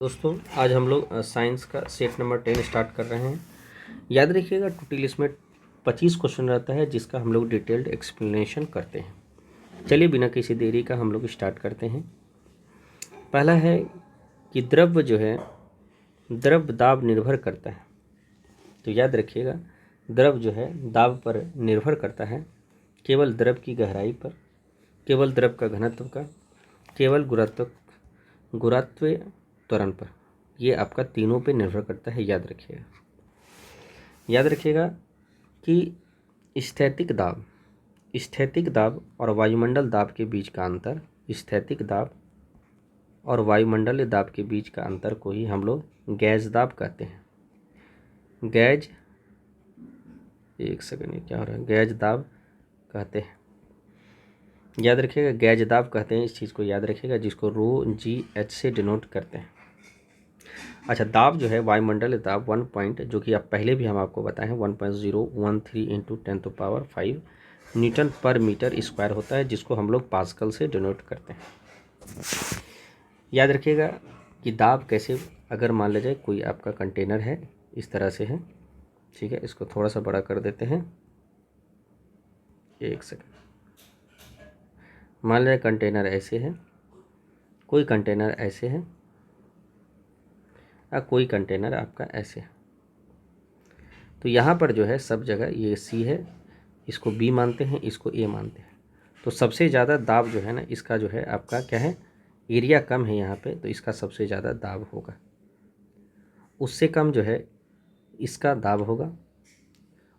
दोस्तों आज हम लोग साइंस का सेट नंबर 10 स्टार्ट कर रहे हैं। याद रखिएगा टोटल इसमें 25 क्वेश्चन रहता है जिसका हम लोग डिटेल्ड एक्सप्लेनेशन करते हैं। चलिए बिना किसी देरी का हम लोग स्टार्ट करते हैं। पहला है कि द्रव्य जो है द्रव दाब निर्भर करता है। तो याद रखिएगा द्रव जो है दाब पर निर्भर करता है, केवल द्रव की गहराई पर, केवल द्रव का घनत्व का, केवल गुरुत्व त्वरण पर। ये आपका तीनों पे निर्भर करता है। याद रखिएगा कि स्थैतिक दाब और वायुमंडल दाब के बीच का अंतर, स्थैतिक दाब और वायुमंडलीय दाब के बीच का अंतर को ही हम लोग गैस दाब कहते हैं। गैज एक सेकंड, ये क्या हो रहा है? गैज दाब कहते हैं। याद रखिएगा गैज दाब कहते हैं, इस चीज़ को याद रखिएगा, जिसको ρGH से डिनोट करते हैं। अच्छा, दाब जो है वायुमंडलीय दाब 1 पॉइंट, जो कि आप पहले भी हम आपको बताए हैं 1.013 इंटू 10⁵ न्यूटन पर मीटर स्क्वायर होता है, जिसको हम लोग पास्कल से डिनोट करते हैं। याद रखिएगा कि दाब कैसे, अगर मान लिया जाए कोई आपका कंटेनर है, इस तरह से है, ठीक है, इसको थोड़ा सा बड़ा कर देते हैं, एक सेकंड। मान लिया कंटेनर ऐसे है, कोई कंटेनर ऐसे है और कोई कंटेनर आपका ऐसे है। तो यहाँ पर जो है सब जगह ये C है, इसको B मानते हैं, इसको A मानते हैं। तो सबसे ज़्यादा दाब जो है ना, इसका जो है आपका क्या है, एरिया कम है यहाँ पे, तो इसका सबसे ज़्यादा दाब होगा। उससे कम जो है इसका दाब होगा,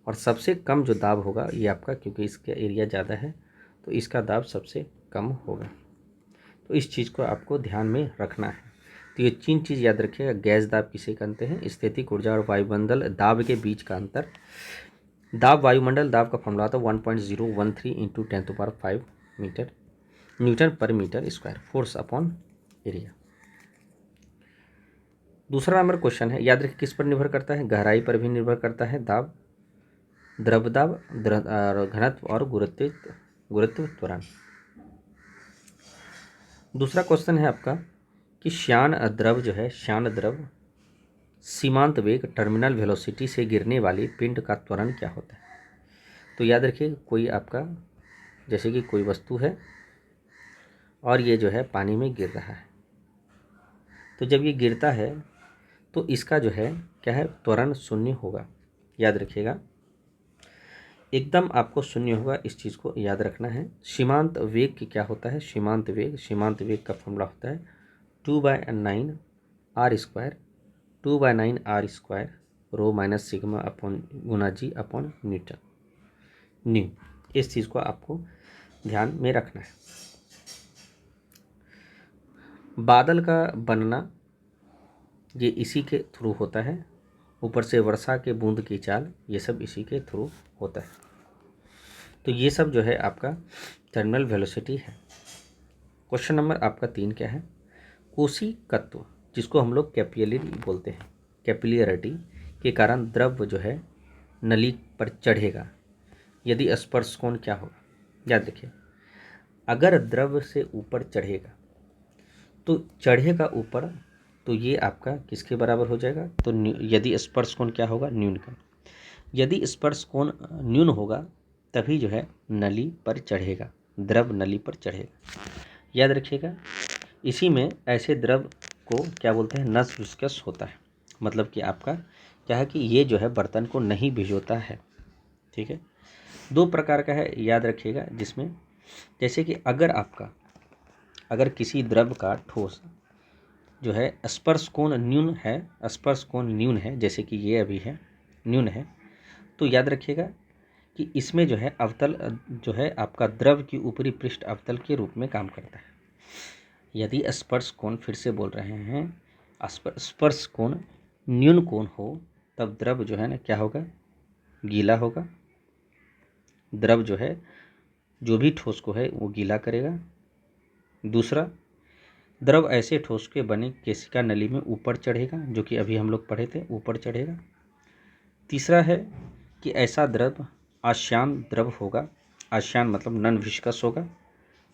और सबसे कम जो दाब होगा ये आपका, क्योंकि इसका एरिया ज़्यादा है तो इसका दाब सबसे कम होगा। तो इस चीज़ को आपको ध्यान में रखना है। तो ये 3 चीज़ याद रखिएगा। गैस दाब किसे कहते हैं, स्थैतिक ऊर्जा और वायुमंडल दाब के बीच का अंतर। दाब वायुमंडल दाब का फॉर्मूला था 1.013 इंटू 10⁵ मीटर न्यूटन पर metre square, force upon area. दूसरा नंबर क्वेश्चन है, याद रखिए किस पर निर्भर करता है, गहराई पर भी निर्भर करता है दाब, द्रव दाब, घनत्व और गुरुत्व त्वरण। दूसरा क्वेश्चन है आपका कि श्यान द्रव सीमांत वेग टर्मिनल वेलोसिटी से गिरने वाली पिंड का त्वरण क्या होता है। तो याद रखिए कोई आपका, जैसे कि कोई वस्तु है और ये जो है पानी में गिर रहा है, तो जब ये गिरता है तो इसका जो है क्या है, त्वरण शून्य होगा। याद रखिएगा एकदम आपको शून्य होगा, इस चीज़ को याद रखना है। सीमांत वेग की क्या होता है, सीमांत वेग का फॉर्मूला होता है 2/9 r square, 2/9 r square rho minus sigma upon गुना जी अपॉन न्यू। इस चीज़ को आपको ध्यान में रखना है। बादल का बनना ये इसी के थ्रू होता है, ऊपर से वर्षा के बूंद की चाल, ये सब इसी के थ्रू होता है। तो ये सब जो है आपका टर्मिनल वेलोसिटी है। क्वेश्चन नंबर आपका 3 क्या है, कोशिकत्व, जिसको हम लोग कैपिलरी बोलते हैं, कैपिलरिटी के कारण द्रव जो है नली पर चढ़ेगा यदि स्पर्श कोण क्या होगा। याद रखिए अगर द्रव से ऊपर चढ़ेगा तो चढ़ेगा ऊपर, तो ये आपका किसके बराबर हो जाएगा, तो यदि स्पर्श कोण क्या होगा, न्यून। यदि स्पर्श कोण न्यून होगा तभी जो है नली पर चढ़ेगा, द्रव नली पर चढ़ेगा। याद रखिएगा इसी में ऐसे द्रव को क्या बोलते हैं, नस विस्कस होता है। मतलब कि आपका क्या है कि ये जो है बर्तन को नहीं भिगोता है, ठीक है। 2 प्रकार का है, याद रखिएगा, जिसमें जैसे कि अगर किसी द्रव का ठोस जो है स्पर्श कोण न्यून है, जैसे कि ये अभी है न्यून है, तो याद रखिएगा कि इसमें जो है अवतल जो है आपका द्रव की ऊपरी पृष्ठ अवतल के रूप में काम करता है। यदि स्पर्श कोण, फिर से बोल रहे हैं, स्पर्श कोण न्यून कोण हो तब द्रव जो है ना क्या होगा, गीला होगा। द्रव जो है जो भी ठोस को है वो गीला करेगा। दूसरा, द्रव ऐसे ठोस के बने केशिका नली में ऊपर चढ़ेगा, जो कि अभी हम लोग पढ़े थे, ऊपर चढ़ेगा। तीसरा है कि ऐसा द्रव आश्यान द्रव होगा, आश्यान मतलब नॉन विस्कस होगा,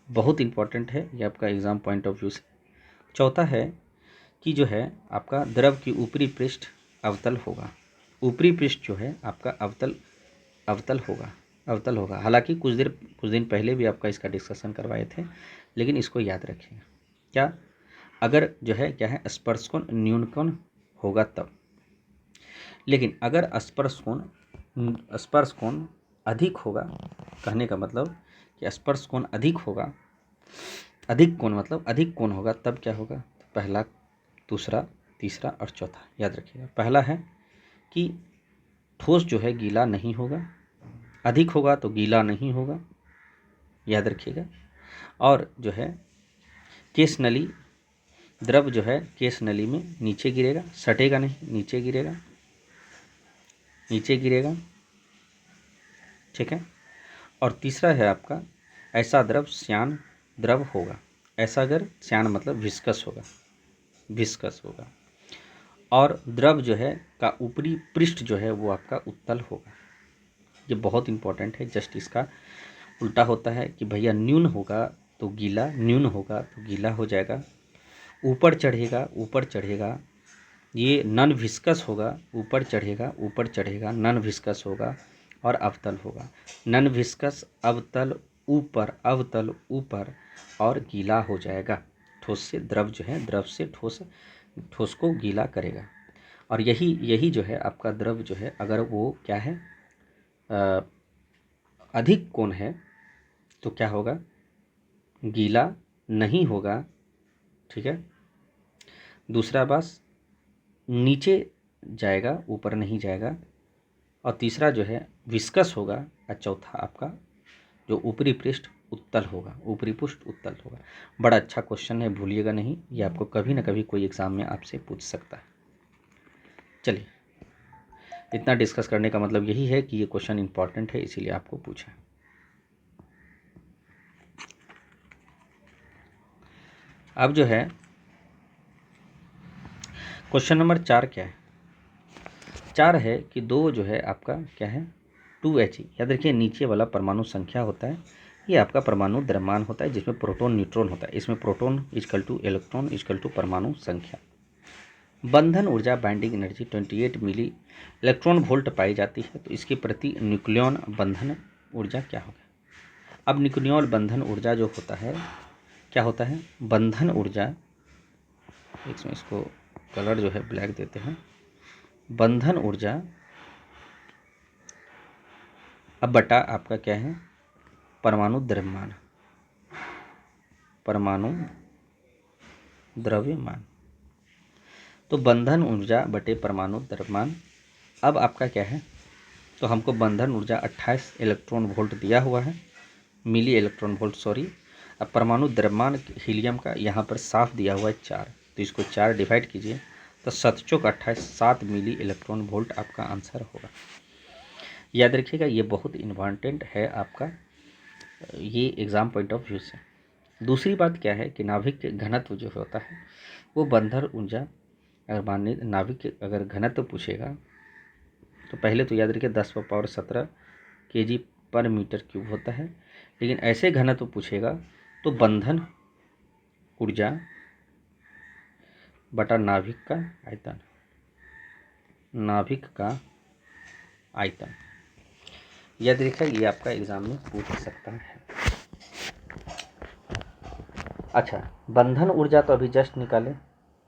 बहुत इंपॉर्टेंट है ये आपका एग्जाम पॉइंट ऑफ व्यू से। चौथा है कि जो है आपका द्रव की ऊपरी पृष्ठ अवतल होगा। ऊपरी पृष्ठ जो है आपका अवतल होगा। हालांकि कुछ दिन पहले भी आपका इसका डिस्कशन करवाए थे, लेकिन इसको याद रखिएगा। क्या, अगर जो है क्या है स्पर्शकोण न्यूनकोण होगा तब। लेकिन अगर स्पर्शकोण अधिक होगा, कहने का मतलब कि स्पर्शकोण अधिक होगा, अधिक कोण होगा, तब क्या होगा? तो पहला, दूसरा, तीसरा और चौथा याद रखिएगा। पहला है कि ठोस जो है गीला नहीं होगा, अधिक होगा तो गीला नहीं होगा, याद रखिएगा। और जो है केश नली, द्रव जो है केश नली में नीचे गिरेगा, सटेगा नहीं, नीचे गिरेगा, ठीक है। और तीसरा है आपका ऐसा द्रव श्यान द्रव होगा। ऐसा अगर श्यान मतलब विस्कस होगा। और द्रव जो है का ऊपरी पृष्ठ जो है वो आपका उत्तल होगा। ये बहुत इंपॉर्टेंट है। जस्ट इसका उल्टा होता है कि भैया न्यून होगा तो गीला हो जाएगा, ऊपर चढ़ेगा ये नॉन विस्कस होगा, ऊपर चढ़ेगा नॉन विस्कस होगा और अवतल होगा। नॉन विस्कस, अवतल, ऊपर और गीला हो जाएगा। ठोस से द्रव जो है, द्रव से ठोस को गीला करेगा। और यही जो है आपका द्रव जो है, अगर वो क्या है अधिक कोण है तो क्या होगा? गीला नहीं होगा, ठीक है। दूसरा बस नीचे जाएगा, ऊपर नहीं जाएगा। और तीसरा जो है विस्कस होगा। और चौथा आपका जो ऊपरी पृष्ठ उत्तल होगा। बड़ा अच्छा क्वेश्चन है, भूलिएगा नहीं, ये आपको कभी ना कभी कोई एग्जाम में आपसे पूछ सकता है। चलिए, इतना डिस्कस करने का मतलब यही है कि ये क्वेश्चन इंपॉर्टेंट है, इसीलिए आपको पूछा। अब जो है क्वेश्चन नंबर 4 क्या है? 4 है कि दो जो है आपका क्या है 2He। याद रखिए, नीचे वाला परमाणु संख्या होता है, ये आपका परमाणु द्रव्यमान होता है जिसमें प्रोटॉन न्यूट्रॉन होता है। इसमें proton equal to electron equal to परमाणु संख्या। बंधन ऊर्जा binding energy 28 milli electron volt पाई जाती है, तो इसके प्रति न्यूक्लियन बंधन ऊर्जा क्या होगा? अब न्यूक्लियन बंधन ऊर्जा जो होता है क्या होता है? बंधन ऊर्जा, इसमें इसको कलर जो है ब्लैक देते हैं। बंधन ऊर्जा अब बटा आपका क्या है? परमाणु द्रव्यमान। तो बंधन ऊर्जा बटे परमाणु द्रव्यमान। अब आपका क्या है? तो हमको बंधन ऊर्जा 28 इलेक्ट्रॉन वोल्ट दिया हुआ है, मिली इलेक्ट्रॉन वोल्ट सॉरी। अब परमाणु द्रव्यमान हीलियम का यहाँ पर साफ दिया हुआ है 4, तो इसको 4 डिवाइड कीजिए तो 7 चौक 28, 7 मिली इलेक्ट्रॉन वोल्ट आपका आंसर होगा। याद रखिएगा, ये बहुत इम्पॉर्टेंट है आपका, ये एग्ज़ाम पॉइंट ऑफ व्यू से। दूसरी बात क्या है कि नाभिक के घनत्व जो होता है वो बंधन ऊर्जा, अगर मानिए नाभिक के अगर घनत्व पूछेगा तो पहले तो याद रखिए 10⁻17 kg पर मीटर क्यूब होता है। लेकिन ऐसे घनत्व पूछेगा तो बंधन ऊर्जा बटा नाभिक का आयतन, याद रखिए, ये आपका एग्जाम में पूछ सकता है। अच्छा, बंधन ऊर्जा तो अभी जस्ट निकाले,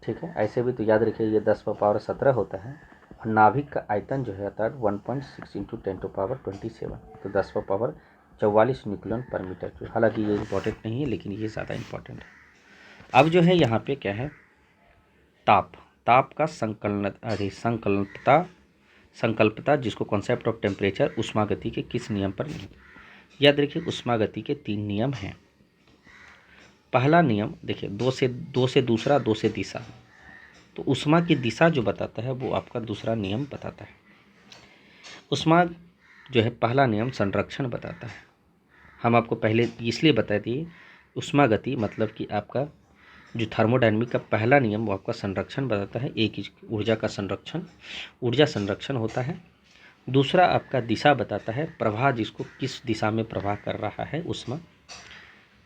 ठीक है। ऐसे भी तो याद रखिए ये 10⁻17 होता है। और नाभिक का आयतन जो है अर्थात 1.6 × 10⁻27, तो 10⁻44 न्यूक्लियन पर मीटर क्यूब। हालांकि ये इंपॉर्टेंट नहीं है, लेकिन ये ज़्यादा इंपॉर्टेंट है। अब जो है यहाँ पे क्या है? ताप का संकल्पता जिसको कॉन्सेप्ट ऑफ टेम्परेचर ऊष्मागति के किस नियम पर नहीं? याद रखिए, ऊष्मागति के 3 नियम हैं। पहला नियम देखिए, दो से दूसरा, दो से दिशा। तो ऊष्मा की दिशा जो बताता है वो आपका दूसरा नियम बताता है। ऊष्मा जो है पहला नियम संरक्षण बताता है। हम आपको पहले इसलिए बता दिए, ऊष्मागति मतलब कि आपका जो थर्मोडायनामिक का पहला नियम वो आपका संरक्षण बताता है। एक ऊर्जा संरक्षण होता है। दूसरा आपका दिशा बताता है, प्रवाह जिसको किस दिशा में प्रवाह कर रहा है ऊष्मा,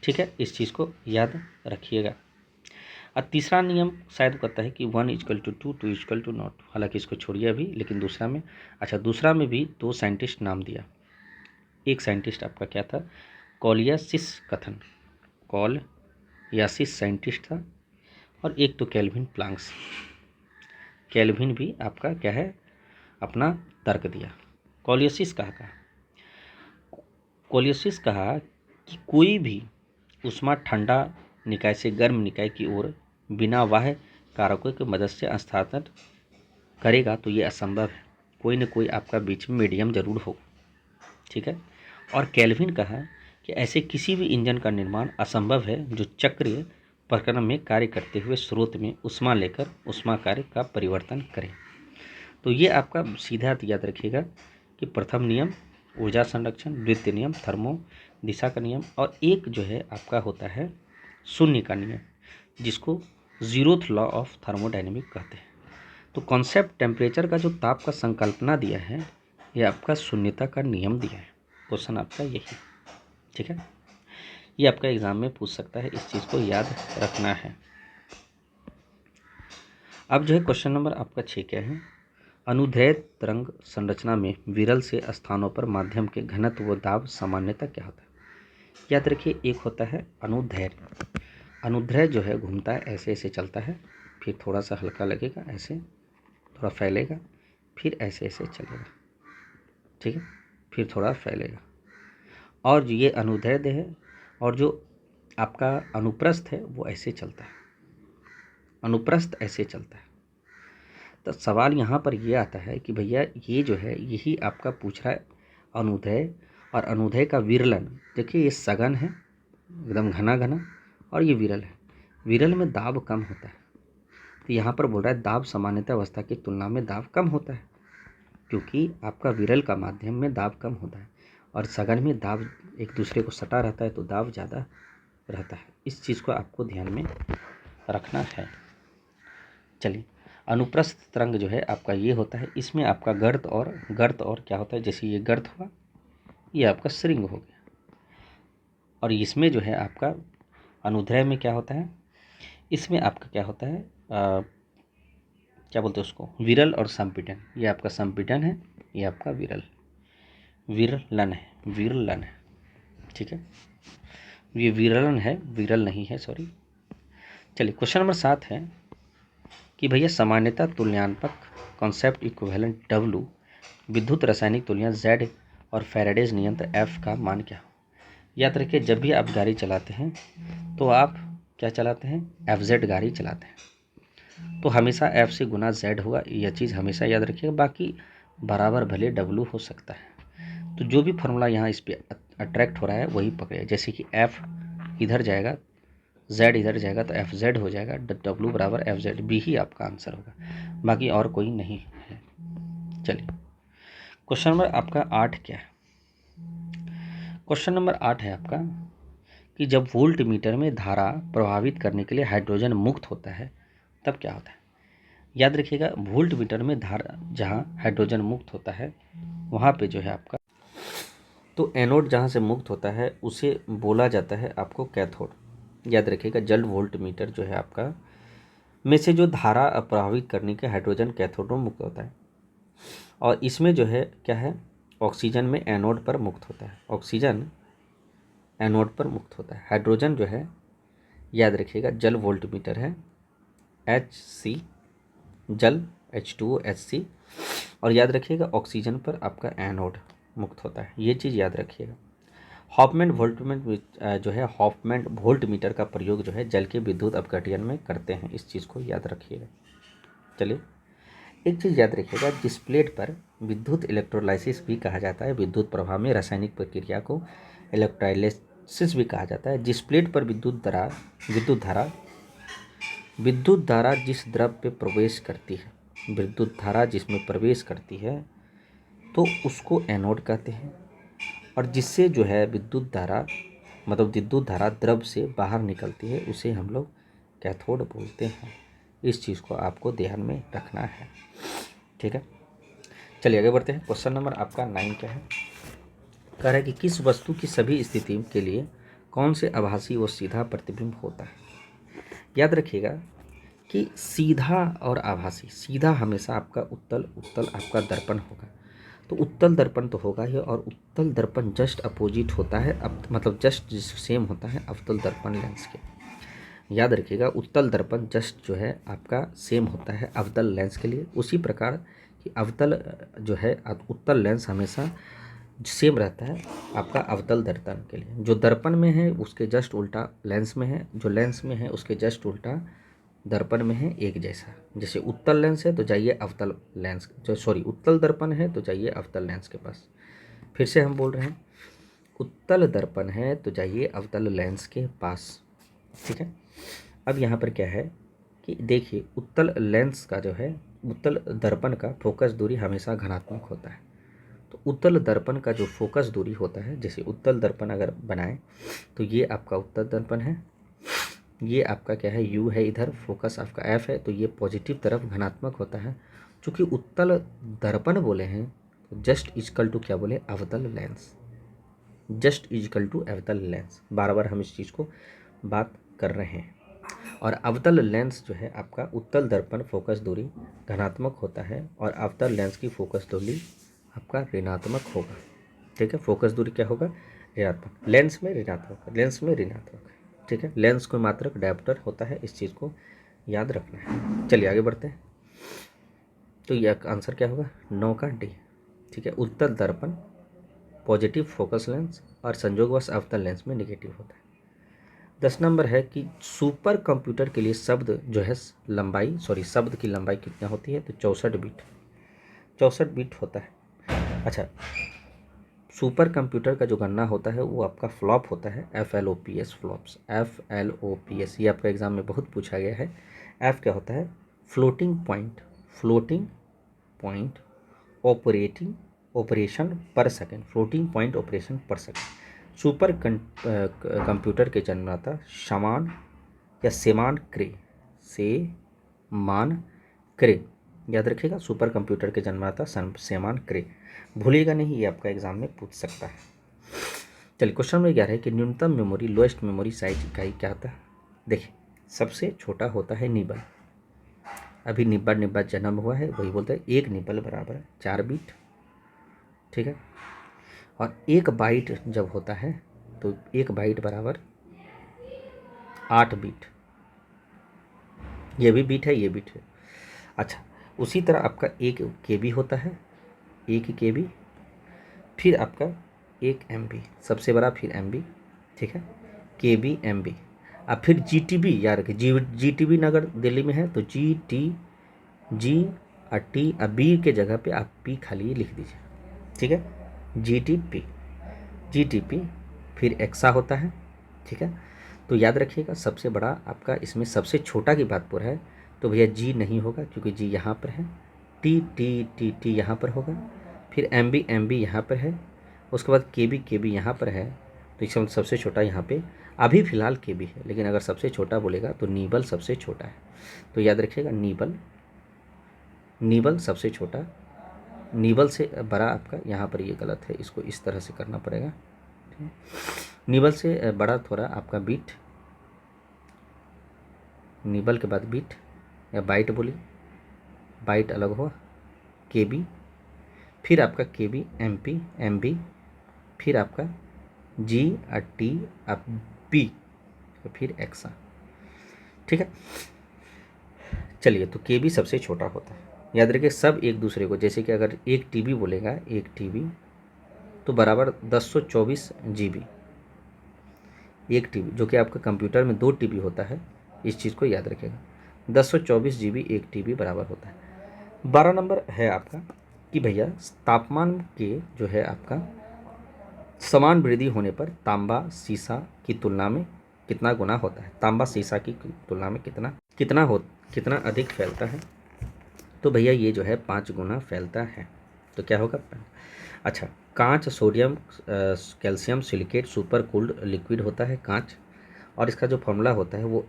ठीक है। इस चीज़ को याद रखिएगा। और तीसरा नियम शायद कहता है कि 1=2, 2=0। हालांकि इसको छोड़िए अभी, लेकिन दूसरा में, अच्छा दूसरा में भी दो साइंटिस्ट नाम दिया। एक साइंटिस्ट आपका क्या था, कॉलियासिस कथन, कॉलियासिस साइंटिस्ट था, और एक तो केल्विन प्लांक्स। केल्विन भी आपका क्या है, अपना तर्क दिया। कॉलियासिस कहा कि कोई भी ऊष्मा ठंडा निकाय से गर्म निकाय की ओर बिना बाह्य कारकों की मदद से हस्तांतरण करेगा तो ये असंभव है, कोई न कोई आपका बीच में मीडियम जरूर होगा, ठीक है। और केल्विन कहा कि ऐसे किसी भी इंजन का निर्माण असंभव है जो चक्रीय प्रक्रम में कार्य करते हुए स्रोत में ऊष्मा लेकर ऊष्मा कार्य का परिवर्तन करे। तो ये आपका सीधा याद रखिएगा कि प्रथम नियम ऊर्जा संरक्षण, द्वितीय नियम थर्मो दिशा का नियम, और एक जो है आपका होता है शून्य का नियम, जिसको जीरोथ लॉ ऑफ थर्मोडायनेमिक कहते हैं। तो कॉन्सेप्ट टेम्परेचर का जो ताप का संकल्पना दिया है, ये आपका शून्यता का नियम दिया है। क्वेश्चन आपका यही, ठीक है। ये आपका एग्जाम में पूछ सकता है, इस चीज़ को याद रखना है। अब जो है क्वेश्चन नंबर आपका 6 क्या है, अनुदैर्घ्य तरंग संरचना में विरल से स्थानों पर माध्यम के घनत्व व दाब सामान्यतः क्या होता है। याद रखिए, एक होता है अनुदैर्घ्य। अनुदैर्घ्य जो है घूमता है, ऐसे ऐसे चलता है, फिर थोड़ा सा हल्का लगेगा, ऐसे थोड़ा फैलेगा, फिर ऐसे ऐसे चलेगा, ठीक है, फिर थोड़ा फैलेगा। और जो ये अनुदैर्घ्य है, और जो आपका अनुप्रस्थ है वो ऐसे चलता है, अनुप्रस्थ ऐसे चलता है। तो सवाल यहाँ पर ये आता है कि भैया ये जो है यही आपका पूछ रहा है अनुदैर्घ्य और अनुदैर्घ्य का विरलन। देखिए ये सघन है एकदम घना घना, और ये विरल है, विरल में दाब कम होता है। तो यहाँ पर बोल रहा है दाब सामान्यतः अवस्था की तुलना में दाब कम होता है, क्योंकि आपका विरल का माध्यम में दाब कम होता है और सघन में दाब एक दूसरे को सटा रहता है, तो दाब ज़्यादा रहता है। इस चीज़ को आपको ध्यान में रखना है। चलिए, अनुप्रस्थ तरंग जो है आपका ये होता है, इसमें आपका गर्त और क्या होता है, जैसे ये गर्त हुआ, ये आपका श्रृंग हो गया। और इसमें जो है आपका अनुदैर्घ्य में क्या होता है, इसमें आपका क्या होता है, क्या बोलते हैं उसको, विरल और संपीडन। ये आपका संपीडन है, ये आपका विरलन है, ठीक है। ये विरलन है, विरल नहीं है, सॉरी। चलिए क्वेश्चन नंबर 7 है कि भैया सामान्यता तुल्यांपक कॉन्सेप्ट इक्विवेलेंट W, विद्युत रासायनिक तुलना Z और फैराडेज नियंत्र F का मान क्या हो। याद रखिए, जब भी आप गाड़ी चलाते हैं तो आप क्या चलाते हैं, FZ गाड़ी चलाते हैं, तो हमेशा F से गुना Z होगा, यह चीज़ हमेशा याद रखिएगा। बाकी बराबर भले W हो सकता है, तो जो भी फॉर्मूला यहाँ इस पर अट्रैक्ट हो रहा है वही पकड़े। जैसे कि F इधर जाएगा, Z इधर जाएगा, तो FZ हो जाएगा, W बराबर FZ, B ही आपका आंसर होगा, बाकी और कोई नहीं है। चलिए क्वेश्चन नंबर आपका 8 क्या है। क्वेश्चन नंबर 8 है आपका कि जब वोल्ट मीटर में धारा प्रभावित करने के लिए हाइड्रोजन मुक्त होता है तब क्या होता है। याद रखिएगा, वोल्ट मीटर में धारा जहाँ हाइड्रोजन मुक्त होता है वहाँ पे जो है आपका, तो एनोड जहाँ से मुक्त होता है उसे बोला जाता है आपको कैथोड। याद रखिएगा, जल वोल्ट मीटर जो है आपका में से जो धारा प्रभावित करने के हाइड्रोजन कैथोड में मुक्त होता है, और इसमें जो है क्या है, ऑक्सीजन में एनोड पर मुक्त होता है, ऑक्सीजन एनोड पर मुक्त होता है। हाइड्रोजन जो है याद रखिएगा जल वोल्ट मीटर है, HC जल H2O HC, और याद रखिएगा ऑक्सीजन पर आपका एनोड मुक्त होता है, ये चीज़ याद रखिएगा। हॉफमैन वोल्ट मीटर का प्रयोग जो है जल के विद्युत अपघटन में करते हैं, इस चीज़ को याद रखिएगा। चलिए एक चीज़ याद रखिएगा, जिस प्लेट पर विद्युत इलेक्ट्रोलाइसिस भी कहा जाता है, विद्युत प्रभाव में रासायनिक प्रक्रिया को इलेक्ट्रोलाइसिस भी कहा जाता है। जिस प्लेट पर विद्युत धारा जिस द्रव पे प्रवेश करती है, विद्युत धारा जिसमें प्रवेश करती है तो उसको एनोड कहते हैं, और जिससे जो है विद्युत धारा द्रव से बाहर निकलती है उसे हम लोग कैथोड बोलते हैं। इस चीज़ को आपको ध्यान में रखना है, ठीक है। चलिए आगे बढ़ते हैं। क्वेश्चन नंबर आपका 9 क्या है, कह रहा है कि किस वस्तु की सभी स्थिति के लिए कौन से आभासी व सीधा प्रतिबिंब होता है। याद रखिएगा कि सीधा और आभासी, सीधा हमेशा आपका उत्तल, उत्तल आपका दर्पण होगा। तो उत्तल दर्पण तो होगा ही, और उत्तल दर्पण जस्ट अपोजिट होता है, अब मतलब जस्ट सेम होता है अवतल दर्पण लेंस के। याद रखिएगा उत्तल दर्पण जस्ट जो है आपका सेम होता है अवतल लेंस के लिए। उसी प्रकार कि अवतल जो है उत्तल लेंस हमेशा सेम रहता है आपका अवतल दर्पण के लिए। जो दर्पण में है उसके जस्ट उल्टा लेंस में है, जो लेंस में है उसके जस्ट उल्टा दर्पण में है, एक जैसा। जैसे उत्तल लेंस है तो जाइए अवतल लेंस, जो सॉरी उत्तल दर्पण है तो जाइए अवतल लेंस के पास। फिर से हम बोल रहे हैं, उत्तल दर्पण है तो जाइए अवतल लेंस के पास। ठीक है। अब यहाँ पर क्या है कि देखिए उत्तल लेंस का जो है, उत्तल दर्पण का फोकस दूरी हमेशा धनात्मक होता है। तो उत्तल दर्पण का जो फोकस दूरी होता है, जैसे उत्तल दर्पण अगर बनाए तो ये आपका उत्तल दर्पण है, ये आपका क्या है U है, इधर फोकस आपका F है, तो ये पॉजिटिव तरफ धनात्मक होता है। चूँकि उत्तल दर्पण बोले हैं तो जस्ट इजकल टू क्या बोले, अवतल लेंस, जस्ट इजकल टू अवतल लेंस। बार बार हम इस चीज़ को बात कर रहे हैं। और अवतल लेंस जो है आपका, उत्तल दर्पण फोकस दूरी धनात्मक होता है और अवतल लेंस की फोकस दूरी आपका ऋणात्मक होगा। ठीक है, फोकस दूरी क्या होगा, ऋणात्मक, लेंस में ऋणात्मक, लेंस में ऋणात्मक। ठीक है, लेंस को मात्रक डायोप्टर होता है, इस चीज़ को याद रखना है। चलिए आगे बढ़ते हैं। तो यह आंसर क्या होगा, 9 का डी। ठीक है, उत्तल दर्पण पॉजिटिव फोकस लेंस और संयोगवश अवतल लेंस में नेगेटिव होता है। 10 नंबर है कि सुपर कंप्यूटर के लिए शब्द जो है लंबाई, शब्द की लंबाई कितना होती है, तो 64 बिट, 64 बिट होता है। अच्छा, सुपर कंप्यूटर का जो गणना होता है वो आपका फ्लॉप होता है, FLOPS, फ्लॉप्स, FLOPS, ये आपका एग्जाम में बहुत पूछा गया है। F क्या होता है, floating point, floating point operating operation पर सेकेंड, फ्लोटिंग पॉइंट ऑपरेशन पर सेकेंड। सुपर कंप्यूटर के जन्मदाता शमान या सेमान क्रे, सेमान क्रे, याद रखिएगा सुपर कंप्यूटर के जन्मदाता सेमान क्रे, भूलिएगा नहीं, ये आपका एग्जाम में पूछ सकता है। चलिए क्वेश्चन नंबर 11 है कि न्यूनतम मेमोरी, लोएस्ट मेमोरी साइज इकाई क्या होता है। देखिए सबसे छोटा होता है निबल, अभी निब्बा जन्म हुआ है, वही बोलता है 1 निबल बराबर है 4 बीट। ठीक है, और 1 बाइट जब होता है तो 1 बाइट बराबर 8 बीट, ये भी बीट है, ये बीट है। अच्छा, उसी तरह आपका 1 KB होता है, 1 KB, फिर आपका 1 MB सबसे बड़ा, फिर MB। ठीक है, KB MB, अब फिर GTB, याद रखिए GTB नगर दिल्ली में है तो G और T, अब B के जगह पे आप P खाली लिख दीजिए। ठीक है, GTP, फिर एक्सा होता है। ठीक है, तो याद रखिएगा सबसे बड़ा आपका, इसमें सबसे छोटा की बात पर है तो भैया G नहीं होगा क्योंकि G यहाँ पर है, T यहाँ पर होगा, फिर MB यहाँ पर है, उसके बाद KB यहाँ पर है, तो इसका मतलब सबसे छोटा यहाँ पे अभी फ़िलहाल KB है, लेकिन अगर सबसे छोटा बोलेगा तो नीबल सबसे छोटा है। तो याद रखिएगा नीबल सबसे छोटा, नीबल से बड़ा आपका, यहाँ पर ये गलत है, इसको इस तरह से करना पड़ेगा। नीबल से बड़ा थोड़ा आपका बीट, नीबल के बाद बीट या बाइट बोलिए, बाइट अलग हुआ, KB, फिर आपका KB MB, फिर आपका G और T और B, फिर एक्सा। ठीक है, चलिए तो KB सबसे छोटा होता है। याद रखिए सब एक दूसरे को, जैसे कि अगर 1 TB बोलेगा, 1 TB तो बराबर 1024 GB, 1 TB, जो कि आपका कंप्यूटर में 2 TB होता है, इस चीज़ को याद रखिएगा, 1024 GB 1 TB बराबर होता है। 12 नंबर है आपका कि भैया तापमान के जो है आपका समान वृद्धि होने पर तांबा सीसा की तुलना में कितना गुना होता है, तांबा सीसा की तुलना में कितना अधिक फैलता है, तो भैया ये जो है 5 गुना फैलता है। तो क्या होगा, अच्छा, कांच sodium calcium silicate super cooled liquid होता है कांच, और इसका जो फॉर्मूला होता है वो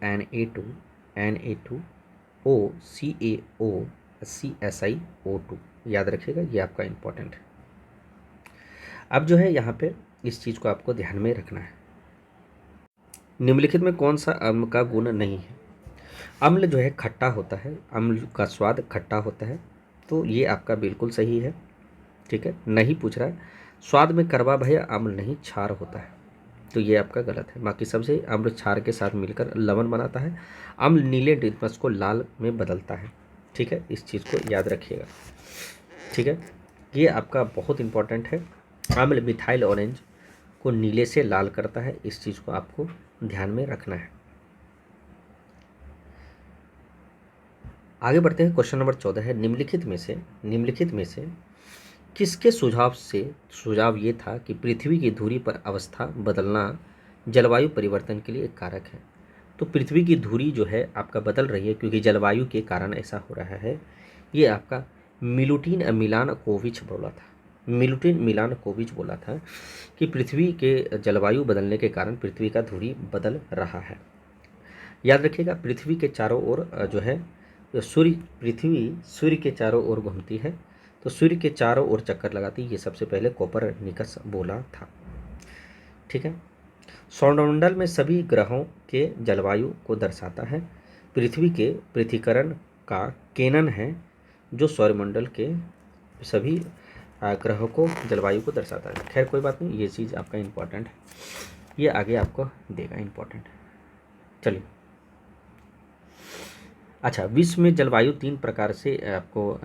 Na2O CaO CSiO2, याद रखिएगा, ये आपका इम्पोर्टेंट है। अब जो है यहाँ पे इस चीज़ को आपको ध्यान में रखना है, निम्नलिखित में कौन सा अम्ल का गुण नहीं है। अम्ल जो है खट्टा होता है, अम्ल का स्वाद खट्टा होता है, तो ये आपका बिल्कुल सही है। ठीक है, नहीं पूछ रहा है। स्वाद में कड़वा भैया अम्ल नहीं क्षार होता है, तो ये आपका गलत है। बाकी सबसे अम्ल क्षार के साथ मिलकर लवण बनाता है। अम्ल नीले लिटमस को लाल में बदलता है। ठीक है, इस चीज़ को याद रखिएगा। ठीक है, ये आपका बहुत इंपॉर्टेंट है। अम्ल मिथाइल ऑरेंज को नीले से लाल करता है, इस चीज़ को आपको ध्यान में रखना है। आगे बढ़ते हैं। क्वेश्चन नंबर 14 है, निम्नलिखित में से किसके सुझाव ये था कि पृथ्वी की धुरी पर अवस्था बदलना जलवायु परिवर्तन के लिए एक कारक है। तो पृथ्वी की धुरी जो है आपका बदल रही है क्योंकि जलवायु के कारण ऐसा हो रहा है। ये आपका मिलुटिन मिलानकोविच बोला था। मिलुटिन मिलानकोविच बोला था कि पृथ्वी के जलवायु बदलने के कारण पृथ्वी का धुरी बदल रहा है। याद रखिएगा, पृथ्वी के चारों ओर जो है पृथ्वी सूर्य के चारों ओर घूमती है, तो सूर्य के चारों ओर चक्कर लगाती है। ये सबसे पहले कोपरनिकस बोला था। ठीक है, सौरमंडल में सभी ग्रहों के जलवायु को दर्शाता है। पृथ्वी के पृथ्वीकरण का केनन है जो सौरमंडल के सभी ग्रहों को जलवायु को दर्शाता है। खैर कोई बात नहीं, ये चीज़ आपका इम्पोर्टेंट है, ये आगे आपको देगा इम्पोर्टेंट। चलिए, अच्छा, विश्व में जलवायु 3 प्रकार से आपको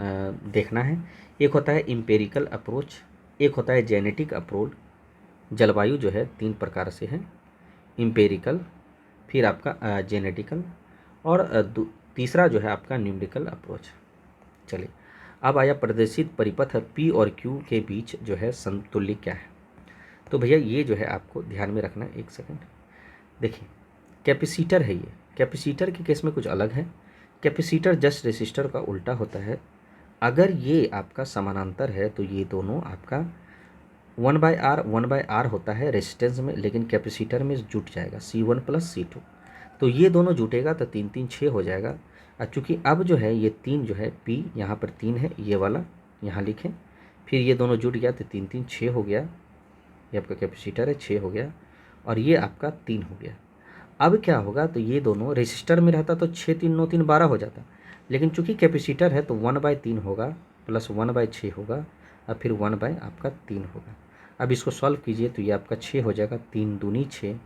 देखना है। एक होता है इम्पेरिकल अप्रोच, एक होता है जेनेटिक अप्रोच। जलवायु जो है 3 प्रकार से है, इम्पेरिकल, फिर आपका जेनेटिकल, और तीसरा जो है आपका न्यूमेरिकल अप्रोच। चलिए, अब आया प्रदर्शित परिपथ पी और क्यू के बीच जो है समतुल्य क्या है। तो भैया ये जो है आपको ध्यान में रखना है। एक सेकंड देखिए, कैपेसिटर है ये। कैपेसिटर के केस में कुछ अलग है। कैपेसिटर जस्ट रेसिस्टर का उल्टा होता है। अगर ये आपका समानांतर है तो ये दोनों आपका 1/R होता है रेजिस्टेंस में, लेकिन कैपेसिटर में जुट जाएगा C1 + C2। तो ये दोनों जुटेगा तो 3 3 6 हो जाएगा। और चूँकि अब जो है ये 3 जो है P यहाँ पर 3 है, ये वाला यहाँ लिखें, फिर ये दोनों जुट गया तो 3 3 6 हो गया। ये आपका कैपेसिटर है, 6 हो गया, और ये आपका 3 हो गया। अब क्या होगा, तो ये दोनों रेसिस्टर में रहता तो 6 3 9 3 12 हो जाता, लेकिन चूंकि कैपेसिटर है तो 1/3 होगा प्लस 1/6 होगा, और फिर 1 आपका 3 होगा। अब इसको सॉल्व कीजिए तो ये आपका 6 हो जाएगा, 3 दूनी 6,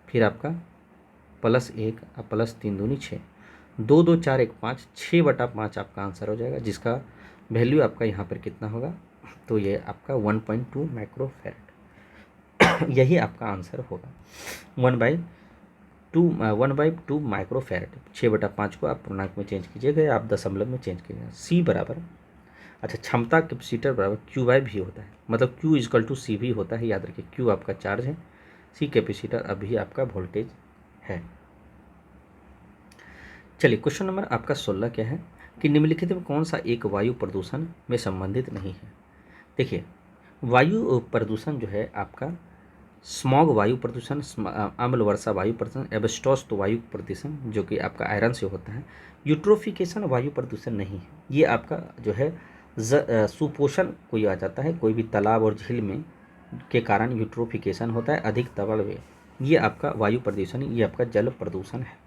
फिर आपका +1 और प्लस 3 दूनी 6, 2 2 4 1 5, 6/5 आपका आंसर हो जाएगा, जिसका वैल्यू आपका यहाँ पर कितना होगा, तो ये आपका 1.2 माइक्रोफैरड यही आपका आंसर होगा। 1/2 माइक्रोफैरड। 6/5 को आप पूर्णांक में चेंज कीजिएगा या आप दशमलव में चेंज कीजिएगा। C बराबर, अच्छा, क्षमता कैपेसिटर बराबर Q/V होता है, मतलब Q = CV होता है। याद रखिए, Q आपका चार्ज है, C कैपेसिटर अभी आपका वोल्टेज है। चलिए, क्वेश्चन नंबर आपका 16 क्या है कि निम्नलिखित में कौन सा एक वायु प्रदूषण में संबंधित नहीं है। देखिए, वायु प्रदूषण जो है आपका स्मॉग वायु प्रदूषण, अम्ल वर्षा वायु प्रदूषण, एब्सटॉस तो वायु प्रदूषण जो कि आपका आयरन से होता है। यूट्रोफिकेशन वायु प्रदूषण नहीं है। ये आपका जो है सुपोषण कोई आ जाता है, कोई भी तालाब और झील में के कारण यूट्रोफिकेशन होता है, अधिक तरल में, ये आपका वायु प्रदूषण, ये आपका जल प्रदूषण है।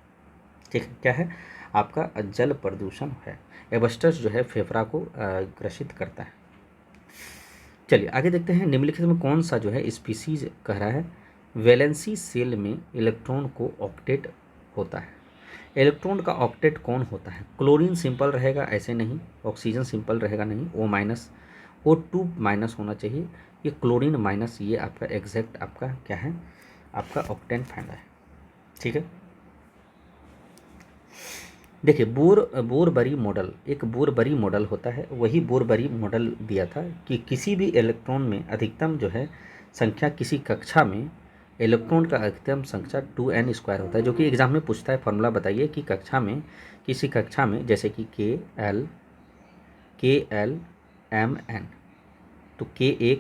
ठीक है, क्या है आपका जल प्रदूषण है। एब्सटॉस जो है फेफड़ा को ग्रसित करता है। चलिए आगे देखते हैं, निम्नलिखित में कौन सा जो है स्पीसीज कह रहा है वैलेंसी शेल में इलेक्ट्रॉन को ऑक्टेट होता है। इलेक्ट्रॉन का ऑक्टेट कौन होता है। क्लोरीन सिंपल रहेगा, ऐसे नहीं। ऑक्सीजन सिंपल रहेगा नहीं, O-, O2- होना चाहिए। ये क्लोरीन माइनस, ये आपका एग्जैक्ट आपका क्या है, आपका ऑक्टेन फाइंडर है। ठीक है, देखिए, बोरबरी मॉडल, एक बोरबरी मॉडल होता है, वही बोरबरी मॉडल दिया था कि किसी भी इलेक्ट्रॉन में अधिकतम जो है संख्या, किसी कक्षा में इलेक्ट्रॉन का अधिकतम संख्या 2n² होता है, जो कि एग्जाम में पूछता है। फॉर्मूला बताइए कि कक्षा में, किसी कक्षा में, जैसे कि KL M_n, तो K1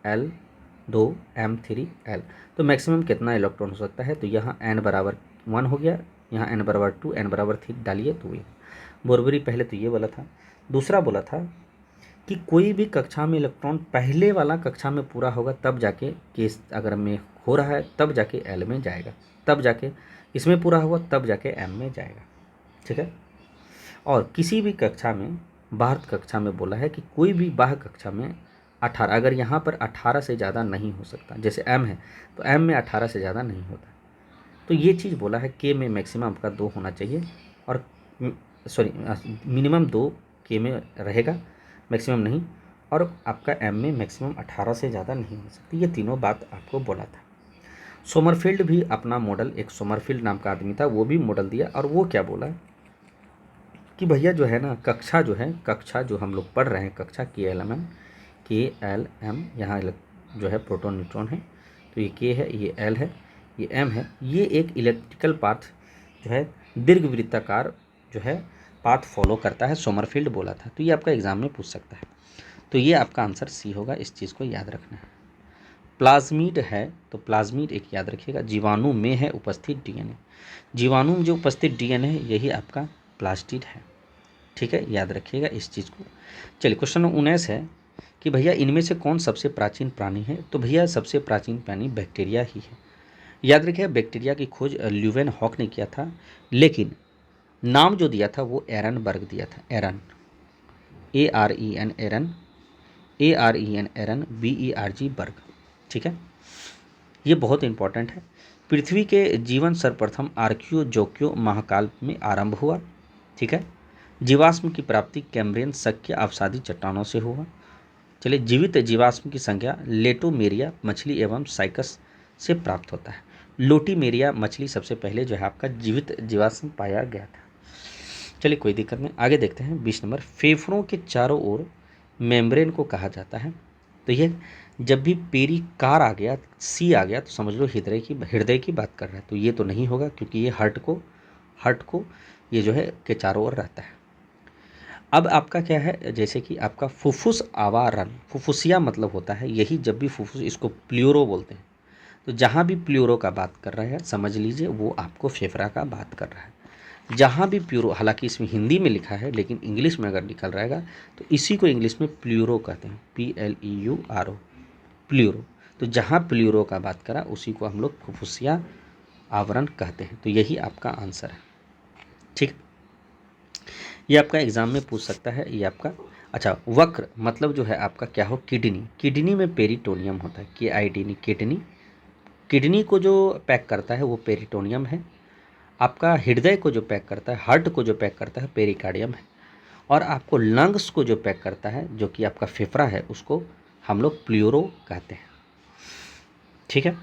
L2 M3 L, तो मैक्सिमम कितना इलेक्ट्रॉन हो सकता है। तो यहाँ n = 1 हो गया, यहाँ n = 2, n = 3 डालिए तो ये बोरबरी पहले तो ये बोला था। दूसरा बोला था कि कोई भी कक्षा में इलेक्ट्रॉन पहले वाला कक्षा में पूरा होगा तब जाके केस अगर में हो रहा है तब जाके L में जाएगा, तब जाके इसमें पूरा होगा तब जाके M में जाएगा। ठीक है। और किसी भी कक्षा में, बाह्य कक्षा में बोला है कि कोई भी बाह्य कक्षा में 18, अगर यहाँ पर 18 से ज़्यादा नहीं हो सकता, जैसे m है तो m में 18 से ज़्यादा नहीं होता। तो ये चीज़ बोला है k में मैक्सिमम आपका 2 होना चाहिए, और सॉरी मिनिमम 2 k में रहेगा, मैक्सिमम नहीं, और आपका m में मैक्सिमम 18 से ज़्यादा नहीं हो सकती। ये तीनों बात आपको बोला था। सोमरफील्ड भी अपना मॉडल, एक सोमरफील्ड नाम का आदमी था, वो भी मॉडल दिया, और वो क्या बोला कि भैया जो है ना, कक्षा जो है, कक्षा जो हम लोग पढ़ रहे हैं, कक्षा KLM, यहाँ जो है प्रोटॉन न्यूट्रॉन है, तो ये K है, ये L है, ये M है, ये एक इलेक्ट्रिकल पाथ जो है दीर्घवृत्ताकार जो है पाथ फॉलो करता है, सोमरफील्ड बोला था। तो ये आपका एग्जाम में पूछ सकता है। तो ये आपका आंसर सी होगा, इस चीज़ को याद रखना है। प्लाज्मिड है, तो प्लाज्मिड एक याद रखिएगा, जीवाणु में है उपस्थित DNA। जीवाणु में जो उपस्थित DNA है यही आपका प्लास्टिड है, ठीक है, याद रखिएगा इस चीज़ को। चलिए क्वेश्चन 19 है कि भैया इनमें से कौन सबसे प्राचीन प्राणी है। तो भैया सबसे प्राचीन प्राणी बैक्टीरिया ही है। याद रखिएगा बैक्टीरिया की खोज ल्यूवेन हॉक ने किया था, लेकिन नाम जो दिया था वो एरनबर्ग दिया था, एरन, AREN, एरन, AREN, एरन, BERG, बर्ग, ठीक है। ये बहुत इंपॉर्टेंट है। पृथ्वी के जीवन सर्वप्रथम आर्कियोजोक्यो महाकाल में आरंभ हुआ, ठीक है। जीवाश्म की प्राप्ति कैम्ब्रियन शक्य अवसादी चट्टानों से हुआ। चलिए, जीवित जीवाश्म की संख्या लेटोमेरिया मछली एवं साइकस से प्राप्त होता है। लोटीमेरिया मछली सबसे पहले जो है आपका जीवित जीवाश्म पाया गया था। चलिए कोई दिक्कत नहीं, आगे देखते हैं 20 नंबर। फेफड़ों के चारों ओर मेम्ब्रेन को कहा जाता है। तो ये जब भी पेरिकार आ गया, सी आ गया, तो समझ लो हृदय की बात कर रहा है। तो ये तो नहीं होगा, क्योंकि ये हर्ट को ये जो है के चारों ओर रहता है। अब आपका क्या है, जैसे कि आपका फुफ्फुस आवरण, फुफ्फुसिया मतलब होता है यही, जब भी फुफ्फुस, इसको प्ल्यूरो बोलते हैं। तो जहाँ भी प्ल्यूरो का बात कर रहा है समझ लीजिए वो आपको फेफड़ा का बात कर रहा है। जहाँ भी प्ल्यूरो, हालांकि इसमें हिंदी में लिखा है लेकिन इंग्लिश में अगर निकल रहेगा तो इसी को इंग्लिश में प्ल्यूरो कहते हैं, PLEURO, प्ल्यूरो। तो जहाँ प्ल्यूरो का बात करा उसी को हम लोग फुफ्फुसिया आवरण कहते हैं। तो यही आपका आंसर है, ठीक। ये आपका एग्जाम में पूछ सकता है, ये आपका। अच्छा, वक्र मतलब जो है आपका क्या हो, किडनी, किडनी में पेरिटोनियम होता है, KIDNY, किडनी। किडनी को जो पैक करता है वो पेरिटोनियम है। आपका हृदय को जो पैक करता है, हार्ट को जो पैक करता है, पेरिकार्डियम है। और आपको लंग्स को जो पैक करता है, जो कि आपका फेफड़ा है, उसको हम लोग प्ल्यूरो कहते हैं, ठीक है।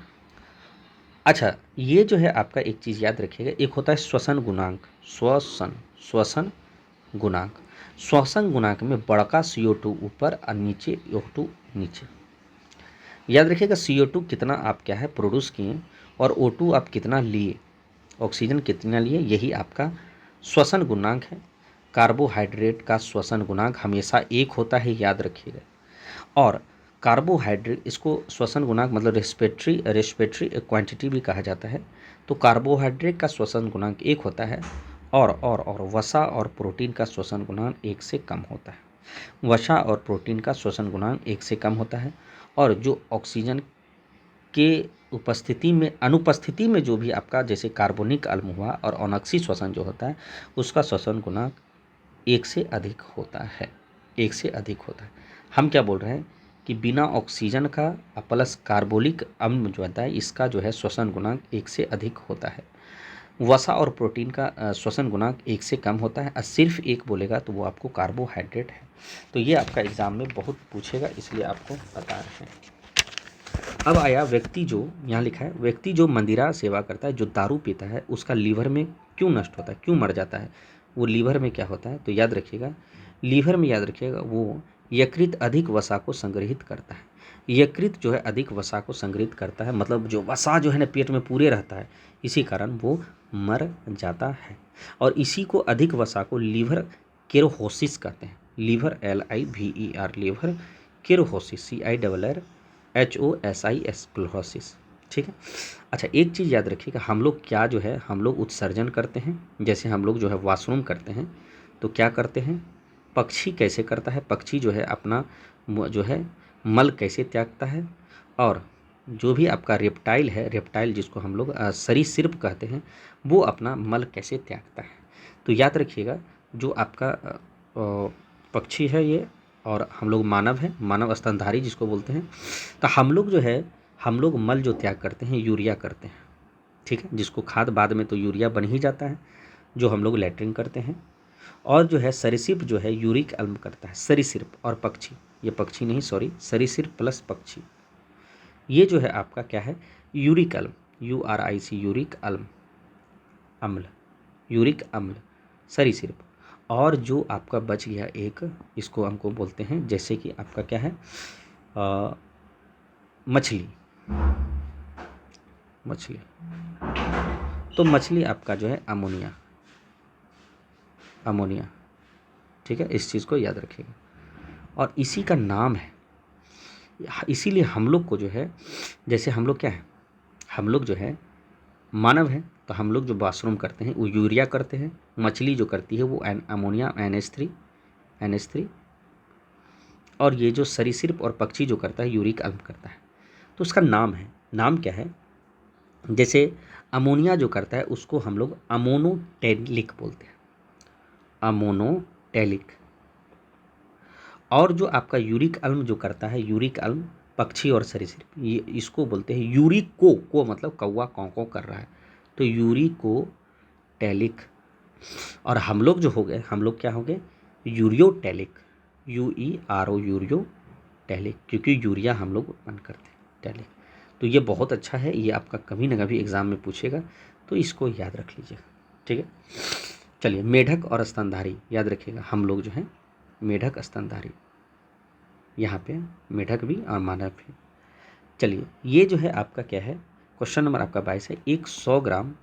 अच्छा, ये जो है आपका एक चीज़ याद रखिएगा, एक होता है श्वसन गुणांक, श्वसन गुणांक। श्वसन गुणांक में बड़का CO2 ऊपर और नीचे O2 नीचे। याद रखिएगा CO2 कितना आप क्या है प्रोड्यूस किए, और O2 आप कितना लिए, ऑक्सीजन कितना लिए, यही आपका श्वसन गुणांक है। कार्बोहाइड्रेट का श्वसन गुणांक हमेशा 1 होता है, याद रखिएगा। और कार्बोहाइड्रेट, इसको श्वसन गुणांक मतलब रेस्पिरेटरी क्वांटिटी भी कहा जाता है। तो कार्बोहाइड्रेट का श्वसन गुणांक 1 होता है, और वसा और प्रोटीन का श्वसन गुणांक 1 से कम होता है। वसा और प्रोटीन का श्वसन गुणांक 1 से कम होता है, और जो ऑक्सीजन के अनुपस्थिति में जो भी आपका जैसे कार्बोनिक अम्ल हुआ और अनोक्सी श्वसन जो होता है उसका श्वसन गुणांक 1 से अधिक होता है, 1 से अधिक होता है। हम क्या बोल रहे हैं कि बिना ऑक्सीजन का प्लस कार्बोनिक अम्ल जो होता है इसका जो है श्वसन गुणांक 1 से अधिक होता है। वसा और प्रोटीन का श्वसन गुणांक 1 से कम होता है, और सिर्फ 1 बोलेगा तो वो आपको कार्बोहाइड्रेट है। तो ये आपका एग्जाम में बहुत पूछेगा, इसलिए आपको बता रहे हैं। अब आया व्यक्ति, जो यहाँ लिखा है, व्यक्ति जो मंदिरा सेवा करता है, जो दारू पीता है, उसका लीवर में क्यों नष्ट होता है, क्यों मर जाता है, वो लीवर में क्या होता है। तो याद रखिएगा, लीवर में याद रखिएगा वो यकृत अधिक वसा को संग्रहित करता है। यकृत जो है अधिक वसा को संग्रहित करता है, मतलब जो वसा जो है ना पेट में पूरे रहता है, इसी कारण वो मर जाता है। और इसी को अधिक वसा को लीवर केरोहोसिस कहते हैं, liver LIVER, liver केरोहोसिस, CIRRHOSIS, chlorosis, ठीक है। अच्छा, एक चीज़ याद रखिएगा, हम लोग क्या जो है हम लोग उत्सर्जन करते हैं, जैसे हम लोग जो है वॉशरूम करते हैं तो क्या करते हैं, पक्षी कैसे करता है, पक्षी जो है अपना जो है मल कैसे त्यागता है, और जो भी आपका रेप्टाइल है, रेप्टाइल जिसको हम लोग सरीसृप कहते हैं, वो अपना मल कैसे त्यागता है। तो याद रखिएगा जो आपका पक्षी है ये, और हम लोग मानव हैं, मानव स्तनधारी जिसको बोलते हैं। तो हम लोग जो है, हम लोग मल जो त्याग करते हैं यूरिया करते हैं, ठीक है, जिसको खाद बाद में तो यूरिया बन ही जाता है, जो हम लोग लैट्रिन करते हैं। और जो है सरीसृप जो है यूरिक अम्ल करता है, सरीसृप और पक्षी, ये पक्षी नहीं सॉरी, सरीसृप प्लस पक्षी, ये जो है आपका क्या है, यूरिक अम्ल, URIC, यूरिक अम्ल, अम्ल, यूरिक अम्ल, सरीसृप। और जो आपका बच गया एक, इसको हमको बोलते हैं जैसे कि आपका क्या है, मछली, मछली, तो मछली आपका जो है अमोनिया, अमोनिया, ठीक है, इस चीज़ को याद रखिएगा। और इसी का नाम है, इसीलिए हम लोग को जो है, जैसे हम लोग क्या है, हम लोग जो है मानव हैं, तो हम लोग जो बाथरूम करते हैं वो यूरिया करते हैं, मछली जो करती है वो अमोनिया NH3, और ये जो सरीसृप और पक्षी जो करता है यूरिक अम्ल करता है। तो उसका नाम है, नाम क्या है, जैसे अमोनिया जो करता है उसको हम लोग अमोनोटेलिक बोलते हैं, अमोनोटेलिक। और जो आपका यूरिक अम्ल जो करता है, यूरिक अम्ल पक्षी और सरीसृप, ये इसको बोलते हैं यूरिको, को मतलब कौवा कौ कर रहा है, तो यूरिकोटेलिक। और हम लोग जो हो गए, हम लोग क्या हो गए, यूरियोटेलिक, UERO, यूरियोटेलिक, क्योंकि यूरिया हम लोग बंद करते हैं, टेलिक। तो ये बहुत अच्छा है, ये आपका कभी ना कभी एग्जाम में पूछेगा, तो इसको याद रख लीजिएगा, ठीक है। चलिए, मेढक और स्तनधारी याद रखिएगा, हम लोग जो हैं मेढक स्तनधारी, यहाँ पे मेढक भी और मानव भी। चलिए, ये जो है आपका क्या है, क्वेश्चन नंबर आपका 22 है। एक 100 ग्राम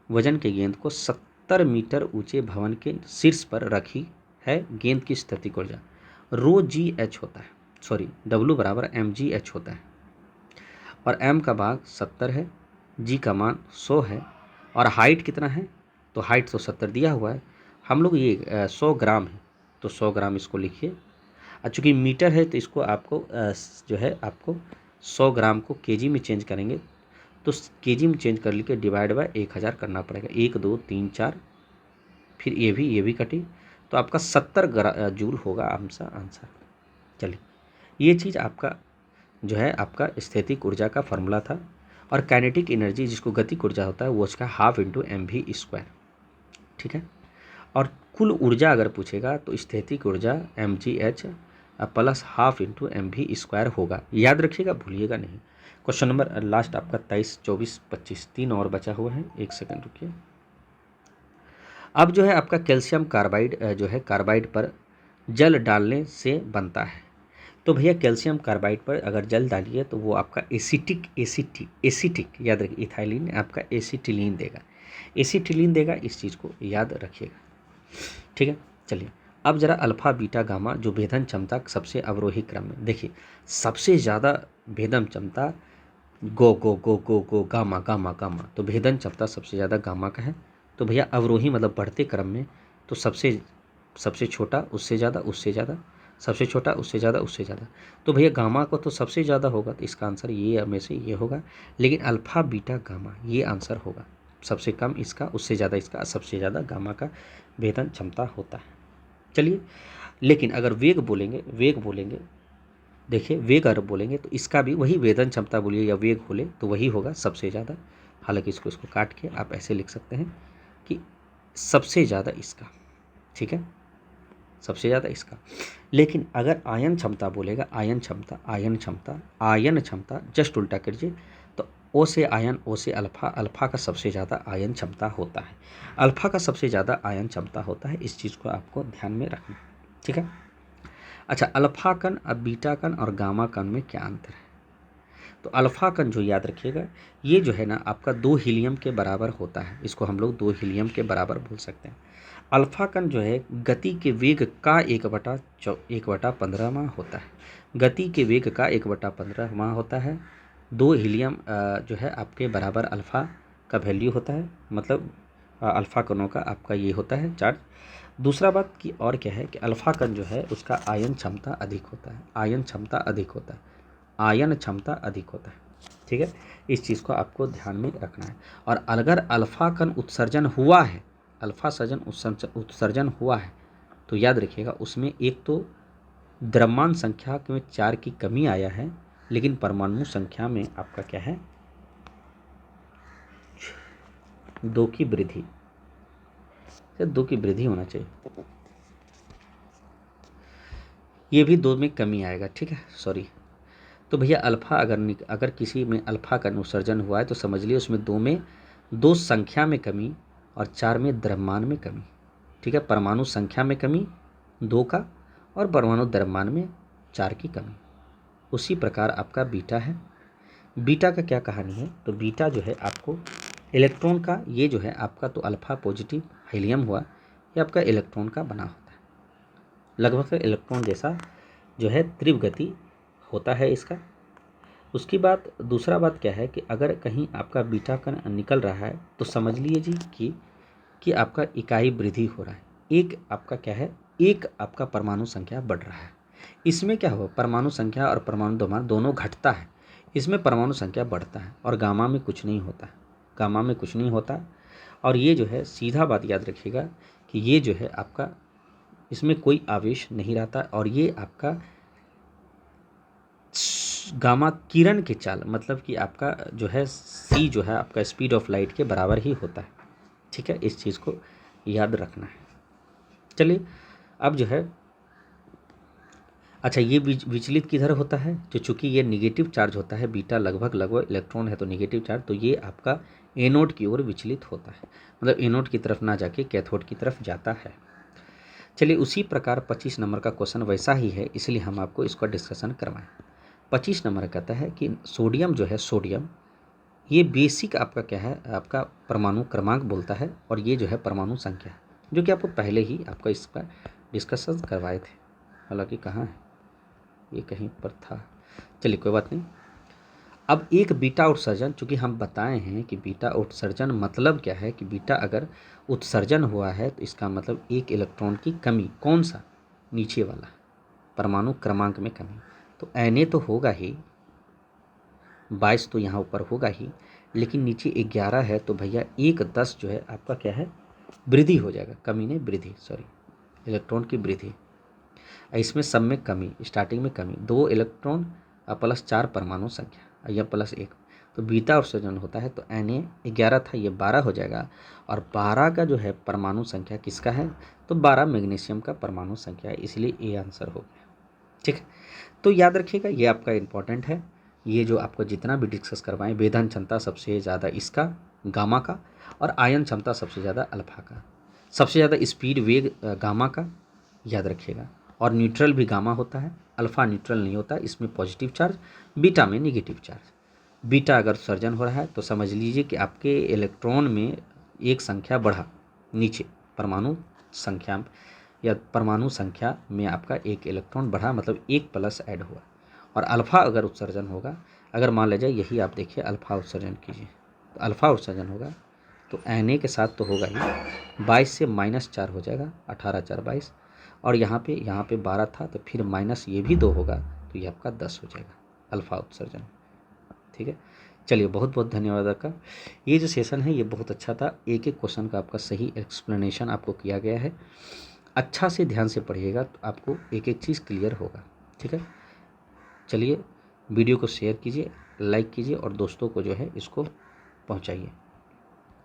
वजन के गेंद को 70 मीटर ऊंचे भवन के शीर्ष पर रखी है, गेंद की स्थितिक ऊर्जा ρGH होता है, सॉरी W बराबर mgh होता है, और m का भाग 70 है, g का मान 100 है, और हाइट कितना है, तो हाइट तो 70 दिया हुआ है, हम लोग ये 100 ग्राम है, तो 100 ग्राम इसको लिखिए। और चूँकि मीटर है तो इसको आपको जो है आपको 100 ग्राम को केजी में चेंज करेंगे, तो केजी में चेंज कर लेके डिवाइड बाय 1000 करना पड़ेगा, 1 2 3 4, फिर ये भी कटी, तो आपका 70 जूल होगा आंसर। चलिए, ये चीज़ आपका जो है आपका स्थैतिक ऊर्जा का फार्मूला था। और काइनेटिक एनर्जी जिसको गतिक ऊर्जा होता है वो उसका ½ × mv², ठीक है। और कुल ऊर्जा अगर पूछेगा तो स्थैतिक ऊर्जा mgh प्लस ½ × mv² होगा, याद रखिएगा, भूलिएगा नहीं। क्वेश्चन नंबर लास्ट आपका 23 24 25 3 और बचा हुआ है, 1 सेकंड रुकिए। अब जो है आपका कैल्शियम कार्बाइड जो है कार्बाइड पर जल डालने से बनता है, तो भैया कैल्शियम कार्बाइड पर अगर जल डालिए तो वो आपका एसिटिक याद रखिए, इथाइलिन आपका एसिटिलीन देगा, इस चीज़ को याद रखिएगा, ठीक है। चलिए, अब जरा अल्फा बीटा गामा जो भेदन क्षमता सबसे अवरोही क्रम में, देखिए सबसे ज़्यादा भेदन क्षमता गो गामा गामा गामा, तो भेदन क्षमता सबसे ज़्यादा गामा का है। तो भैया अवरोही मतलब बढ़ते क्रम में, तो सबसे छोटा उससे ज़्यादा उससे ज़्यादा, सबसे छोटा उससे ज़्यादा उससे ज़्यादा, तो भैया गामा को तो सबसे ज़्यादा होगा, तो इसका आंसर ये में से ये होगा। लेकिन अल्फ़ा बीटा गामा ये आंसर होगा, सबसे कम इसका, उससे ज़्यादा इसका, सबसे ज़्यादा गामा का भेदन क्षमता होता है। चलिए, लेकिन अगर वेग बोलेंगे, देखिए वेग अगर बोलेंगे तो इसका भी वही वेदन क्षमता बोलिए या वेग बोले तो वही होगा सबसे ज़्यादा। हालांकि इसको काट के आप ऐसे लिख सकते हैं कि सबसे ज़्यादा इसका, ठीक है, सबसे ज़्यादा इसका। लेकिन अगर आयन क्षमता बोलेगा, आयन क्षमता जस्ट उल्टा करिए, तो ओ से आयन, ओ से अल्फ़ा, अल्फ़ा का सबसे ज़्यादा आयन क्षमता होता है, अल्फ़ा का सबसे ज़्यादा आयन क्षमता होता है, इस चीज़ को आपको ध्यान में रखना, ठीक है। अच्छा, अल्फ़ा कण, अब बीटा कण और गामा कण में क्या अंतर है, तो अल्फ़ा कण जो याद रखिएगा, ये जो है ना आपका 2 हीलियम के बराबर होता है, इसको हम लोग 2 हीलियम के बराबर बोल सकते हैं। अल्फ़ा कण जो है गति के वेग का 1/15वां होता है, गति के वेग का 1/15वां होता है। 2 हीलियम जो है आपके बराबर अल्फ़ा का वैल्यू होता है, मतलब अल्फ़ा कणों का आपका ये होता है चार्ज। दूसरा बात की और क्या है कि अल्फ़ा कण जो है उसका आयन क्षमता अधिक होता है, आयन क्षमता अधिक होता है, ठीक है। इस चीज़ को आपको ध्यान में रखना है। और अगर अल्फ़ा कण उत्सर्जन हुआ है अल्फा सृजन उत्सर्जन हुआ है तो याद रखिएगा उसमें एक तो द्रव्यमान संख्या में 4 की कमी आया है, लेकिन परमाणु संख्या में आपका क्या है 2 की वृद्धि, 2 की वृद्धि होना चाहिए, ये भी 2 में कमी आएगा। ठीक है, सॉरी। तो भैया अल्फा अगर किसी में अल्फा का उत्सर्जन हुआ है तो समझ लिए उसमें 2 संख्या में कमी और 4 में द्रव्यमान में कमी। ठीक है, परमाणु संख्या में कमी 2 का और परमाणु द्रव्यमान में 4 की कमी। उसी प्रकार आपका बीटा है। बीटा का क्या कहानी है, तो बीटा जो है आपको इलेक्ट्रॉन का, ये जो है आपका तो अल्फा पॉजिटिव हीलियम हुआ, ये आपका इलेक्ट्रॉन का बना होता है, लगभग इलेक्ट्रॉन जैसा जो है तीव्र गति होता है इसका। उसकी बात दूसरा बात क्या है कि अगर कहीं आपका बीटा कण निकल रहा है तो समझ लीजिए कि आपका इकाई वृद्धि हो रहा है, एक आपका क्या है, एक आपका परमाणु संख्या बढ़ रहा है। इसमें क्या हो, परमाणु संख्या और परमाणु द्रव्यमान दोनों घटता है, इसमें परमाणु संख्या बढ़ता है और गामा में कुछ नहीं होता, गामा में कुछ नहीं होता। और ये जो है सीधा बात याद रखिएगा कि ये जो है आपका इसमें कोई आवेश नहीं रहता और ये आपका गामा किरण के चाल मतलब कि आपका जो है सी जो है आपका स्पीड ऑफ लाइट के बराबर ही होता है। ठीक है, इस चीज़ को याद रखना है। चलिए अब जो है अच्छा, ये विचलित किधर होता है, तो चूंकि ये निगेटिव चार्ज होता है, बीटा लगभग इलेक्ट्रॉन है तो निगेटिव चार्ज, तो ये आपका एनोड की ओर विचलित होता है, मतलब एनोड की तरफ ना जाके कैथोड की तरफ जाता है। चलिए उसी प्रकार 25 नंबर का क्वेश्चन वैसा ही है, इसलिए हम आपको इसका डिस्कशन करवाएं। 25 नंबर कहता है कि सोडियम जो है, सोडियम ये बेसिक आपका क्या है, आपका परमाणु क्रमांक बोलता है और ये जो है परमाणु संख्या, जो कि आपको पहले ही आपका इसका डिस्कशन करवाए थे, हालांकि कहाँ है ये, कहीं पर था, चलिए कोई बात नहीं। अब एक बीटा उत्सर्जन, चूँकि हम बताए हैं कि बीटा उत्सर्जन मतलब क्या है कि बीटा अगर उत्सर्जन हुआ है तो इसका मतलब एक इलेक्ट्रॉन की कमी, कौन सा, नीचे वाला परमाणु क्रमांक में कमी, तो Na तो होगा ही, 22 तो यहाँ ऊपर होगा ही, लेकिन नीचे 11 है तो भैया 1 10 जो है आपका क्या है वृद्धि हो जाएगा, कमी नहीं वृद्धि, सॉरी इलेक्ट्रॉन की वृद्धि। इसमें सब में कमी, स्टार्टिंग में कमी, 2 इलेक्ट्रॉन प्लस 4 परमाणु संख्या या प्लस 1, तो बीटा उत्सर्जन होता है तो Na 11 था, ये 12 हो जाएगा और 12 का जो है परमाणु संख्या किसका है, तो 12 मैग्नीशियम का परमाणु संख्या है, इसलिए ये आंसर हो गया। ठीक है, तो याद रखिएगा ये आपका इम्पॉर्टेंट है। ये जो आपको जितना भी डिस्कस करवाएं, वेधन क्षमता सबसे ज़्यादा इसका गामा का और आयन क्षमता सबसे ज़्यादा अल्फा का, सबसे ज़्यादा स्पीड वेग गामा का, याद रखिएगा। और न्यूट्रल भी गामा होता है, अल्फा न्यूट्रल नहीं होता, इसमें पॉजिटिव चार्ज, बीटा में निगेटिव चार्ज। बीटा अगर सर्जन हो रहा है तो समझ लीजिए कि आपके इलेक्ट्रॉन में एक संख्या बढ़ा, नीचे परमाणु संख्या या परमाणु संख्या में आपका एक इलेक्ट्रॉन बढ़ा, मतलब 1 प्लस ऐड हुआ। और अल्फ़ा अगर उत्सर्जन होगा, अगर मान लीजिए यही आप देखिए अल्फ़ा उत्सर्जन कीजिए तो अल्फ़ा उत्सर्जन होगा तो Na के साथ तो होगा ही, 22 से -4 हो जाएगा, 18 4 22, और यहाँ पे 12 था तो फिर माइनस ये भी 2 होगा तो ये आपका 10 हो जाएगा अल्फ़ा उत्सर्जन। ठीक है, चलिए बहुत बहुत धन्यवाद आपका। ये जो सेशन है ये बहुत अच्छा था, एक एक क्वेश्चन का आपका सही एक्सप्लेनेशन आपको किया गया है, अच्छा से ध्यान से पढ़िएगा तो आपको एक एक चीज़ क्लियर होगा। ठीक है, चलिए वीडियो को शेयर कीजिए, लाइक कीजिए और दोस्तों को जो है इसको पहुंचाइए।